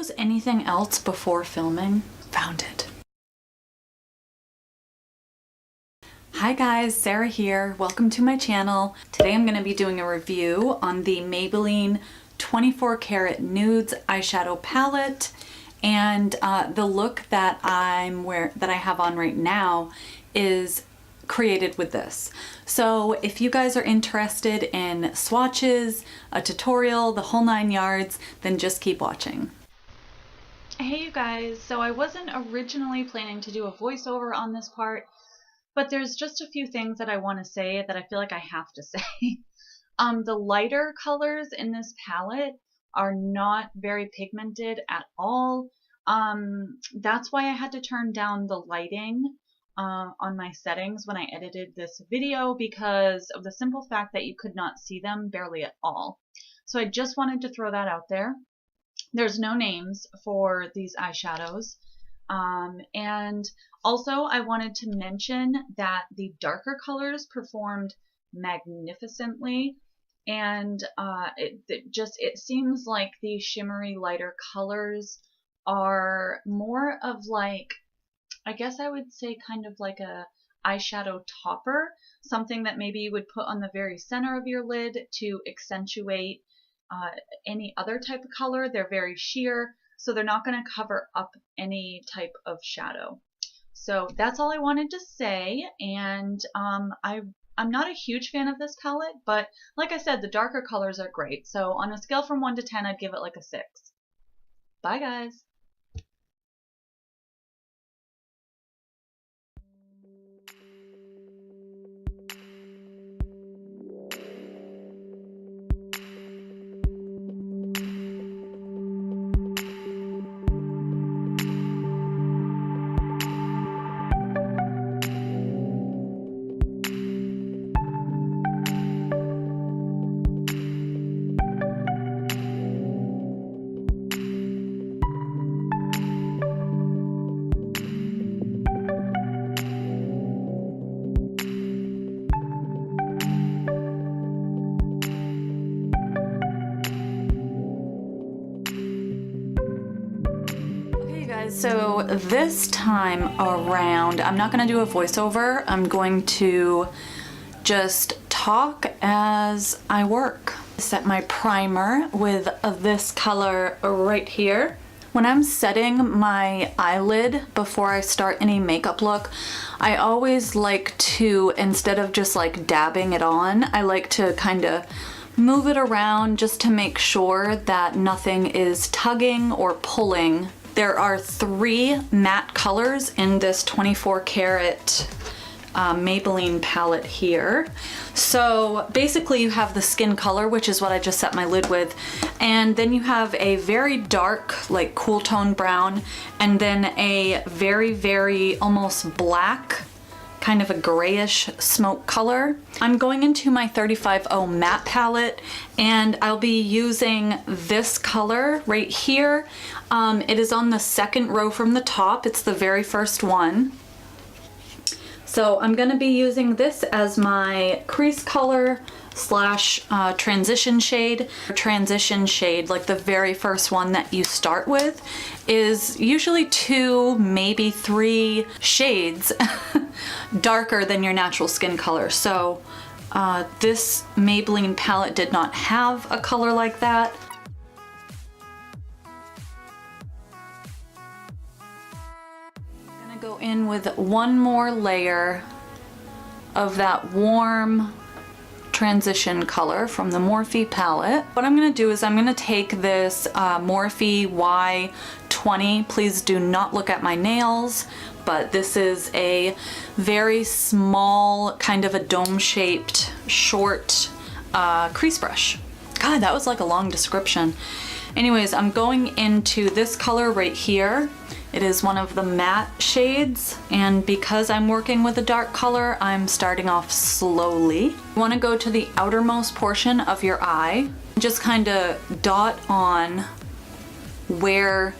use anything else before filming? Found it. Hi guys, Sarah here. Welcome to my channel. Today I'm going to be doing a review on the Maybelline 24K Nudes eyeshadow palette, and the look that I have on right now is created with this. So if you guys are interested in swatches, a tutorial, the whole 9 yards, then just keep watching. Hey you guys, so I wasn't originally planning to do a voiceover on this part, but there's just a few things that I want to say that I feel like I have to say. The lighter colors in this palette are not very pigmented at all. That's why I had to turn down the lighting on my settings when I edited this video, because of the simple fact that you could not see them barely at all. So I just wanted to throw that out there. There's no names for these eyeshadows. And also I wanted to mention that the darker colors performed magnificently, and it seems like the shimmery lighter colors are more of like, I guess I would say kind of like a eyeshadow topper, something that maybe you would put on the very center of your lid to accentuate any other type of color. They're very sheer, so they're not going to cover up any type of shadow. So that's all I wanted to say, and I'm not a huge fan of this palette, but like I said, the darker colors are great. So on a scale from 1 to 10, I'd give it like a 6. Bye guys! So this time around, I'm not going to do a voiceover. I'm going to just talk as I work. Set my primer with this color right here. When I'm setting my eyelid before I start any makeup look, I always like to, instead of just like dabbing it on, I like to kind of move it around just to make sure that nothing is tugging or pulling. There are 3 matte colors in this 24K Maybelline palette here. So basically you have the skin color, which is what I just set my lid with, and then you have a very dark, like cool tone brown, and then a very, very almost black, kind of a grayish smoke color. I'm going into my 35O matte palette, and I'll be using this color right here. It is on the 2nd row from the top. It's the very first one. So I'm going to be using this as my crease color slash transition shade. Transition shade, like the very first one that you start with, is usually 2, maybe 3 shades darker than your natural skin color. So this Maybelline palette did not have a color like that. I'm gonna go in with one more layer of that warm transition color from the Morphe palette. What I'm going to do is I'm going to take this Morphe Y20. Please do not look at my nails, but this is a very small, kind of a dome-shaped, short crease brush. God, that was like a long description. Anyways, I'm going into this color right here. It is one of the matte shades, and because I'm working with a dark color, I'm starting off slowly. You want to go to the outermost portion of your eye, just kind of dot on where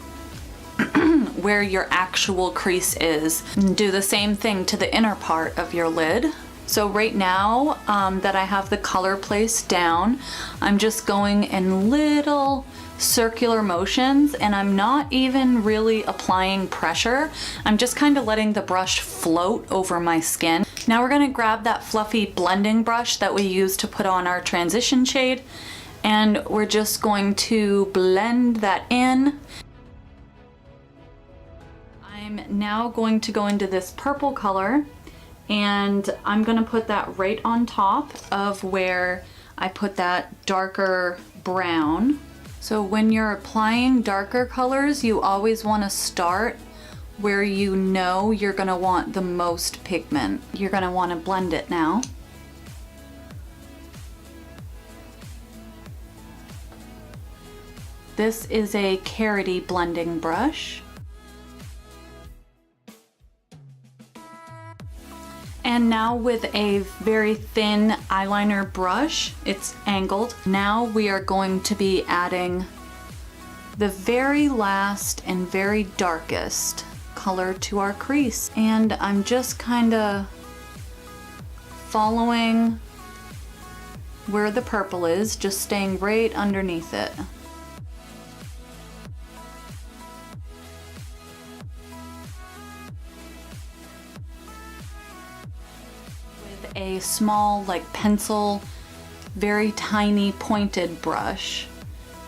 where your actual crease is. And do the same thing to the inner part of your lid. So right now that I have the color placed down, I'm just going in little circular motions, and I'm not even really applying pressure. I'm just kind of letting the brush float over my skin. Now we're gonna grab that fluffy blending brush that we used to put on our transition shade, and we're just going to blend that in. I'm now going to go into this purple color, and I'm gonna put that right on top of where I put that darker brown. So when you're applying darker colors, you always want to start where you know you're going to want the most pigment. You're going to want to blend it now. This is a carroty blending brush. And now with a very thin eyeliner brush, it's angled. Now we are going to be adding the very last and very darkest color to our crease. And I'm just kind of following where the purple is, just staying right underneath it. A small, like pencil, very tiny pointed brush.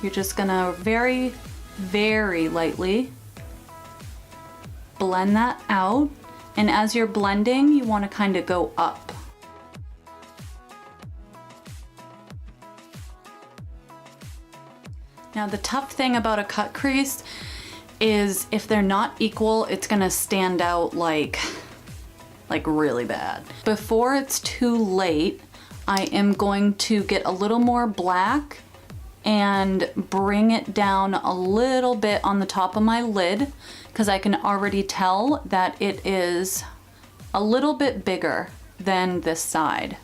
You're just gonna very, very lightly blend that out. And as you're blending, you want to kind of go up. Now the tough thing about a cut crease is if they're not equal, it's gonna stand out like really bad. Before it's too late, I am going to get a little more black and bring it down a little bit on the top of my lid, because I can already tell that it is a little bit bigger than this side.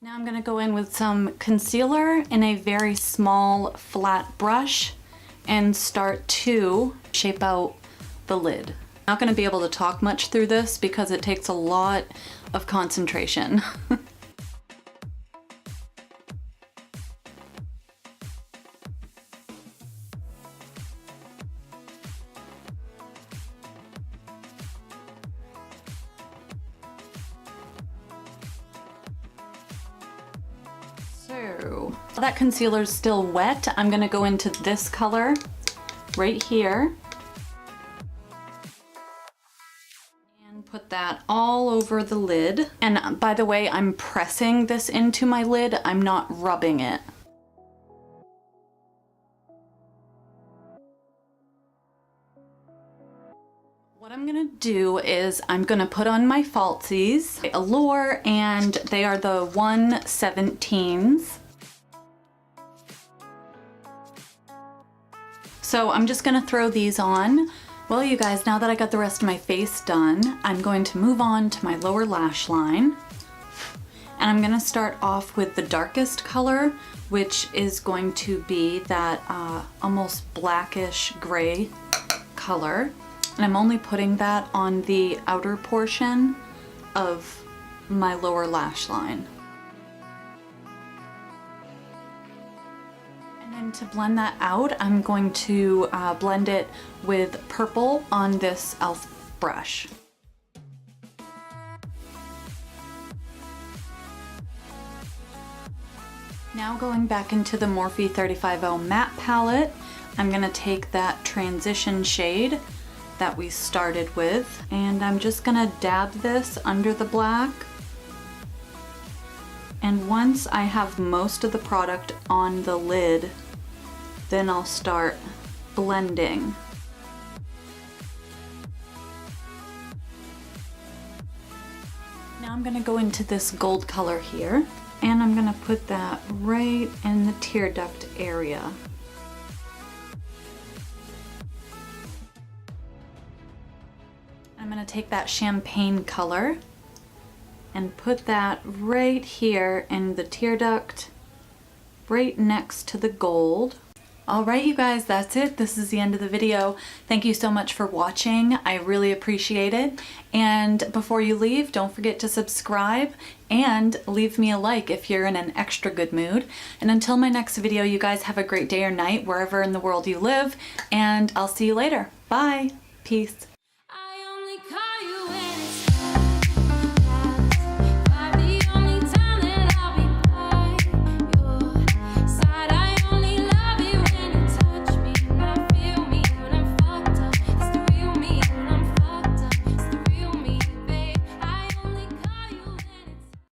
Now I'm gonna go in with some concealer in a very small flat brush and start to shape out the lid. I'm not going to be able to talk much through this because it takes a lot of concentration. So that concealer is still wet. I'm going to go into this color right here. Put that all over the lid. And by the way, I'm pressing this into my lid. I'm not rubbing it. What I'm gonna do is I'm gonna put on my falsies, Allure, and they are the 117s. So I'm just gonna throw these on. Well, you guys, now that I got the rest of my face done, I'm going to move on to my lower lash line. And I'm gonna start off with the darkest color, which is going to be that almost blackish gray color. And I'm only putting that on the outer portion of my lower lash line. And to blend that out, I'm going to blend it with purple on this e.l.f. brush. Now going back into the Morphe 350 matte palette, I'm going to take that transition shade that we started with, and I'm just going to dab this under the black. And once I have most of the product on the lid, then I'll start blending. Now I'm gonna go into this gold color here, and I'm gonna put that right in the tear duct area. I'm gonna take that champagne color and put that right here in the tear duct, right next to the gold. All right, you guys, that's it. This is the end of the video. Thank you so much for watching. I really appreciate it. And before you leave, don't forget to subscribe and leave me a like if you're in an extra good mood. And until my next video, you guys have a great day or night wherever in the world you live, and I'll see you later. Bye. Peace.